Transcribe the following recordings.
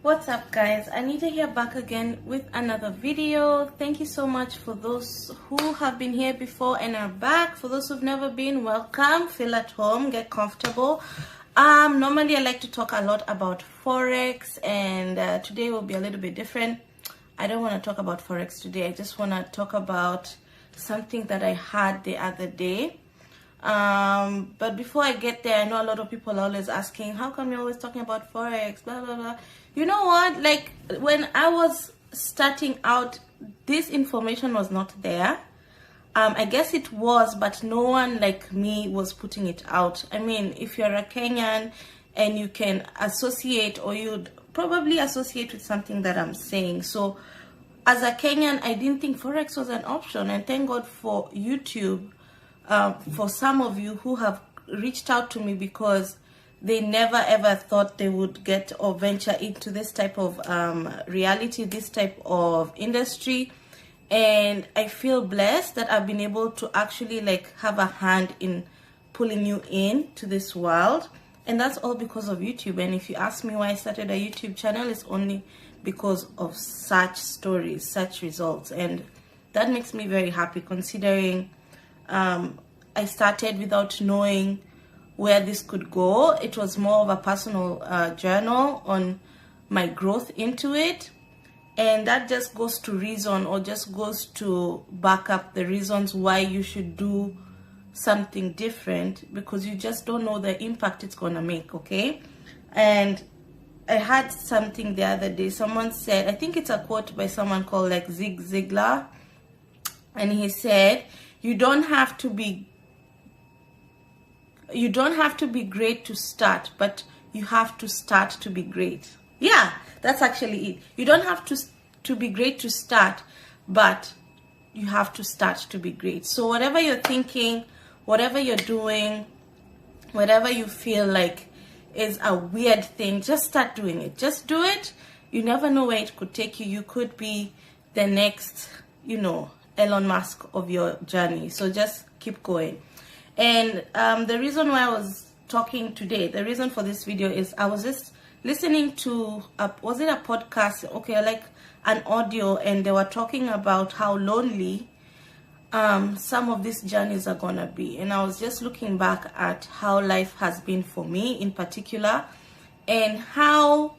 What's up, guys? Anita here, back again with another video. Thank you so much for those who have been here before and are back. For those who've never been, welcome. Feel at home, get comfortable. Normally I like to talk a lot about Forex, and today will be a little bit different. I don't want to talk about Forex today. I just want to talk about something that I had the other day. But before I get there, I know a lot of people are always asking, how come you're always talking about Forex, blah blah blah. You know what, like when I was starting out, this information was not there. I guess it was, but no one like me was putting it out. I mean, if you're a Kenyan and you can associate, or you'd probably associate with something that I'm saying. So as a Kenyan, I didn't think Forex was an option, and thank God for YouTube. For some of you who have reached out to me because they never ever thought they would get or venture into this type of reality, this type of industry. And I feel blessed that I've been able to actually like have a hand in pulling you in to this world. And that's all because of YouTube. And if you ask me why I started a YouTube channel, it's only because of such stories, such results. And that makes me very happy, considering I started without knowing where this could go. It was more of a personal journal on my growth into it. And that just goes to reason, or just goes to back up the reasons why you should do something different, because you just don't know the impact it's gonna make, okay? And I had something the other day. Someone said, I think it's a quote by someone called like Zig Ziglar, and he said, you don't have to be great to start, but you have to start to be great. Yeah, that's actually it. You don't have to be great to start, but you have to start to be great. So whatever you're thinking, whatever you're doing, whatever you feel like is a weird thing, just start doing it. Just do it. You never know where it could take you. You could be the next, Elon Musk of your journey. So just keep going. And the reason why I was talking today, the reason for this video is I was just listening to was it a podcast? Okay, like an audio, and they were talking about how lonely some of these journeys are gonna be. And I was just looking back at how life has been for me in particular, and how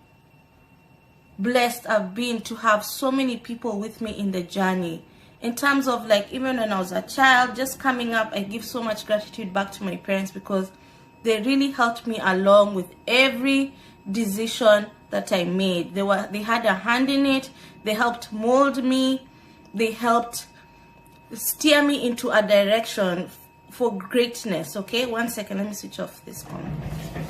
blessed I've been to have so many people with me in the journey. In terms of like, even when I was a child, just coming up, I give so much gratitude back to my parents, because they really helped me along with every decision that I made. They had a hand in it. They helped mold me. They helped steer me into a direction for greatness. Okay, one second, let me switch off this one.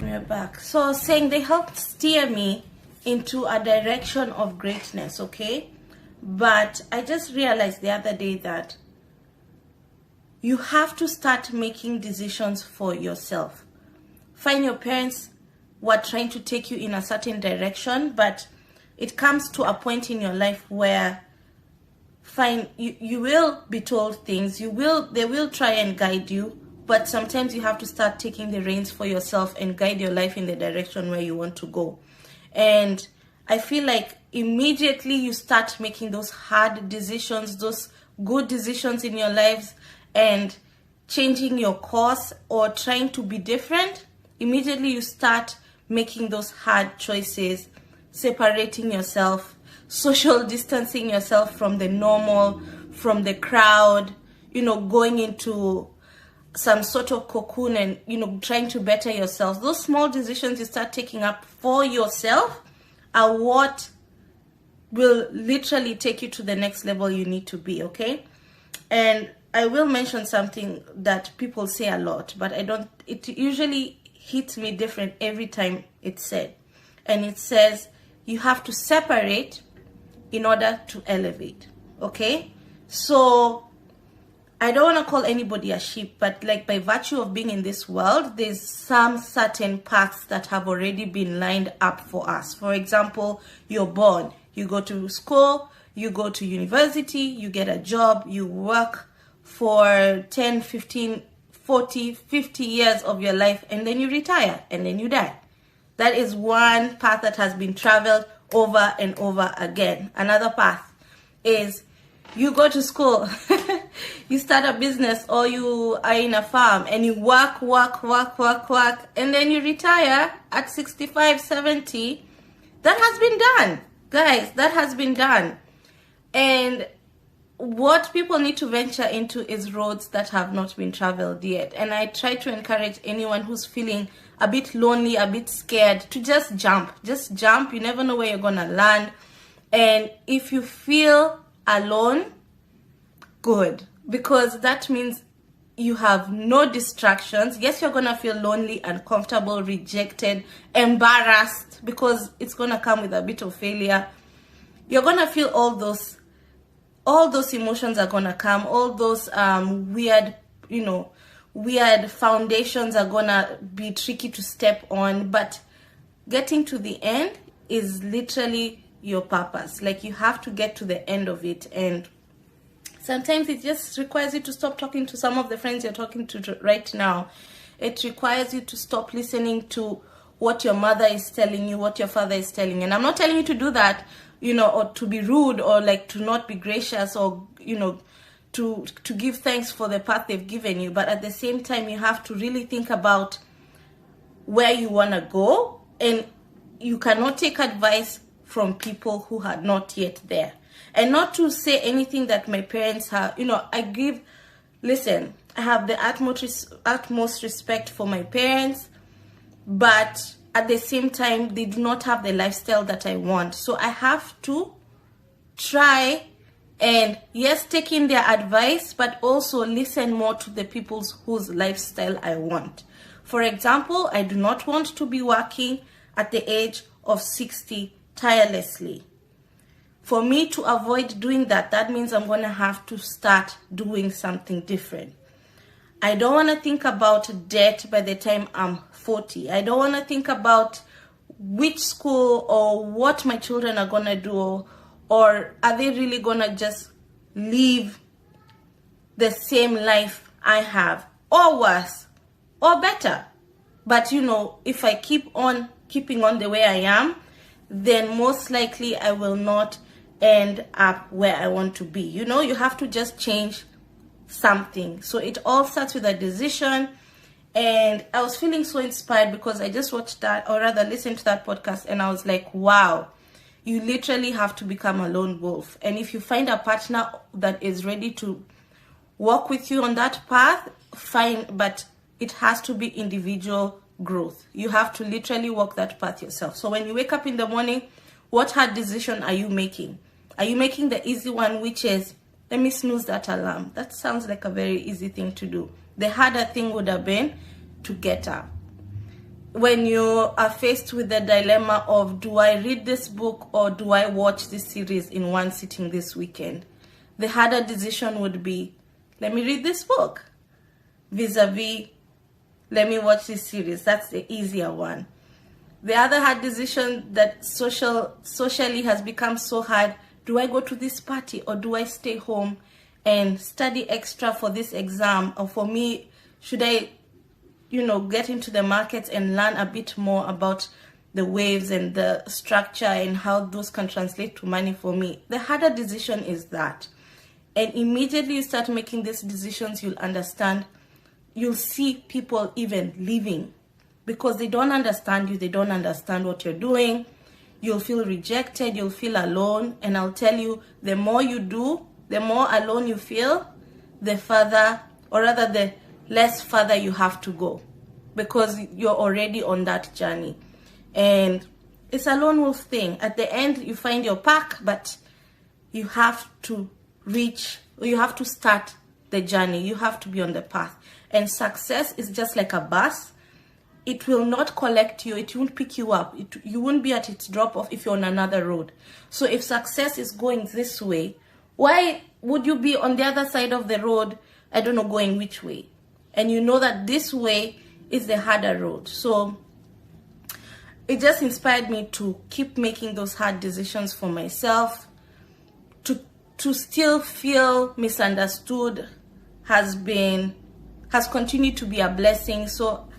We're back. So I was saying they helped steer me into a direction of greatness, okay? But I just realized the other day that you have to start making decisions for yourself. Fine, your parents were trying to take you in a certain direction, but it comes to a point in your life where, fine, you will be told things, they will try and guide you, but sometimes you have to start taking the reins for yourself and guide your life in the direction where you want to go. And I feel like immediately you start making those hard decisions, those good decisions in your lives, and changing your course or trying to be different, immediately you start making those hard choices, separating yourself, social distancing yourself from the normal, from the crowd, going into some sort of cocoon and, trying to better yourself. Those small decisions you start taking up for yourself are what will literally take you to the next level you need to be, okay? And I will mention something that people say a lot, but it usually hits me different every time it's said. And it says, you have to separate in order to elevate, okay? So I don't want to call anybody a sheep, but like by virtue of being in this world, there's some certain paths that have already been lined up for us. For example, you're born, you go to school, you go to university, you get a job, you work for 10, 15, 40, 50 years of your life, and then you retire, and then you die. That is one path that has been traveled over and over again. Another path is you go to school, you start a business, or you are in a farm and you work, and then you retire at 65, 70. That has been done, guys. That has been done. And what people need to venture into is roads that have not been traveled yet. And I try to encourage anyone who's feeling a bit lonely, a bit scared, to just jump. Just jump. You never know where you're gonna land. And if you feel alone, good, because that means you have no distractions. Yes, you're gonna feel lonely, uncomfortable, rejected, embarrassed, because it's gonna come with a bit of failure. You're gonna feel all those emotions are gonna come. All those weird foundations are gonna be tricky to step on. But getting to the end is literally your purpose. Like, you have to get to the end of it. And sometimes it just requires you to stop talking to some of the friends you're talking to right now. It requires you to stop listening to what your mother is telling you, what your father is telling you. And I'm not telling you to do that, or to be rude, or like to not be gracious, or to give thanks for the path they've given you. But at the same time, you have to really think about where you want to go. And you cannot take advice from people who are not yet there. And not to say anything that my parents have, listen, I have the utmost respect for my parents, but at the same time, they do not have the lifestyle that I want. So I have to try and, yes, take in their advice, but also listen more to the people whose lifestyle I want. For example, I do not want to be working at the age of 60 tirelessly. For me to avoid doing that, that means I'm going to have to start doing something different. I don't want to think about debt by the time I'm 40. I don't want to think about which school or what my children are going to do, or are they really going to just live the same life I have, or worse, or better. But if I keep on keeping on the way I am, then most likely I will not end up where I want to be. You have to just change something. So it all starts with a decision. And I was feeling so inspired because I just watched that, or rather listened to that podcast, and I was like, wow, you literally have to become a lone wolf. And if you find a partner that is ready to walk with you on that path, fine, but it has to be individual growth. You have to literally walk that path yourself. So when you wake up in the morning, what hard decision are you making? Are you making the easy one, which is, let me snooze that alarm? That sounds like a very easy thing to do. The harder thing would have been to get up. When you are faced with the dilemma of, do I read this book or do I watch this series in one sitting this weekend? The harder decision would be, let me read this book, vis-a-vis, let me watch this series. That's the easier one. The other hard decision that socially has become so hard, do I go to this party or do I stay home and study extra for this exam? Or for me, should I, get into the markets and learn a bit more about the waves and the structure and how those can translate to money for me? The harder decision is that. And immediately you start making these decisions, you'll understand, you'll see people even leaving because they don't understand you, they don't understand what you're doing. You'll feel rejected, you'll feel alone. And I'll tell you, the more you do, the more alone you feel, the further, or rather the less further you have to go, because you're already on that journey. And it's a lone wolf thing. At the end, you find your pack, but you have to start the journey. You have to be on the path. And success is just like a bus. It will not collect you. It won't pick you up. You won't be at its drop off if you're on another road. So if success is going this way, why would you be on the other side of the road, I don't know, going which way? And you know that this way is the harder road. So it just inspired me to keep making those hard decisions for myself. To still feel misunderstood has continued to be a blessing. So,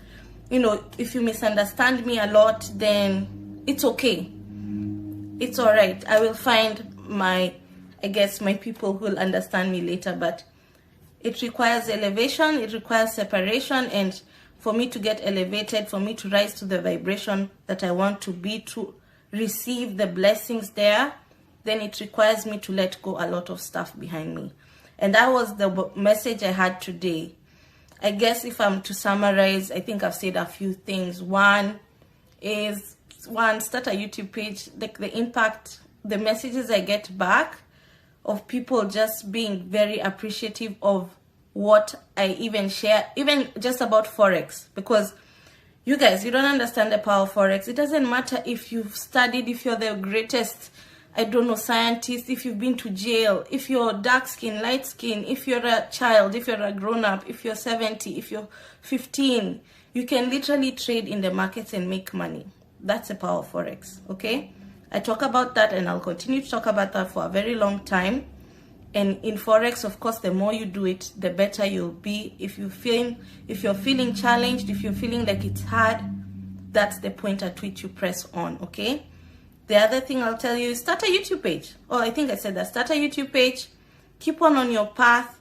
if you misunderstand me a lot, then it's okay. It's all right. I will find my people who will understand me later, but it requires elevation, it requires separation, and for me to get elevated, for me to rise to the vibration that I want to be, to receive the blessings there, then it requires me to let go a lot of stuff behind me. And that was the message I had today. I guess if I'm to summarize, I think I've said a few things. One, start a YouTube page. Like the impact, the messages I get back of people just being very appreciative of what I even share, even just about Forex. Because you guys, you don't understand the power of Forex. It doesn't matter if you've studied, if you're the greatest, I don't know, scientist, if you've been to jail, if you're dark skin, light skin, if you're a child, if you're a grown up, if you're 70, if you're 15, you can literally trade in the markets and make money. That's the power of Forex, okay? I talk about that and I'll continue to talk about that for a very long time. And in Forex, of course, the more you do it, the better you'll be. If you're feeling challenged, if you're feeling like it's hard, that's the point at which you press on, okay? The other thing I'll tell you is start a YouTube page. Oh, I think I said that. Start a YouTube page. Keep on your path.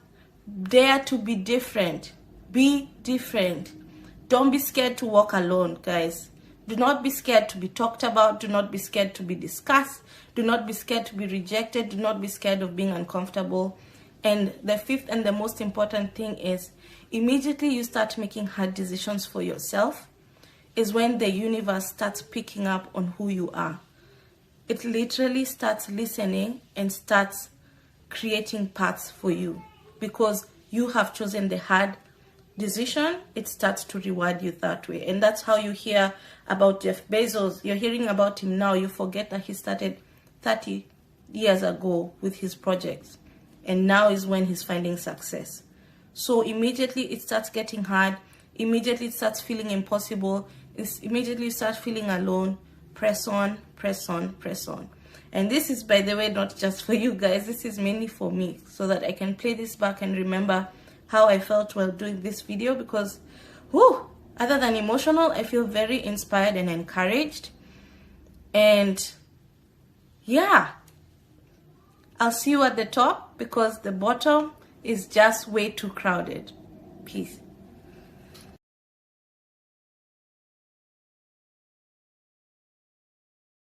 Dare to be different. Be different. Don't be scared to walk alone, guys. Do not be scared to be talked about. Do not be scared to be discussed. Do not be scared to be rejected. Do not be scared of being uncomfortable. And the fifth and the most important thing is immediately you start making hard decisions for yourself is when the universe starts picking up on who you are. It literally starts listening and starts creating paths for you because you have chosen the hard decision. It starts to reward you that way. And that's how you hear about Jeff Bezos. You're hearing about him now. You forget that he started 30 years ago with his projects. And now is when he's finding success. So immediately it starts getting hard. Immediately it starts feeling impossible. Immediately you start feeling alone. Press on, press on, press on. And this is, by the way, not just for you guys. This is mainly for me so that I can play this back and remember how I felt while doing this video because, whew, other than emotional, I feel very inspired and encouraged. And yeah, I'll see you at the top because the bottom is just way too crowded. Peace.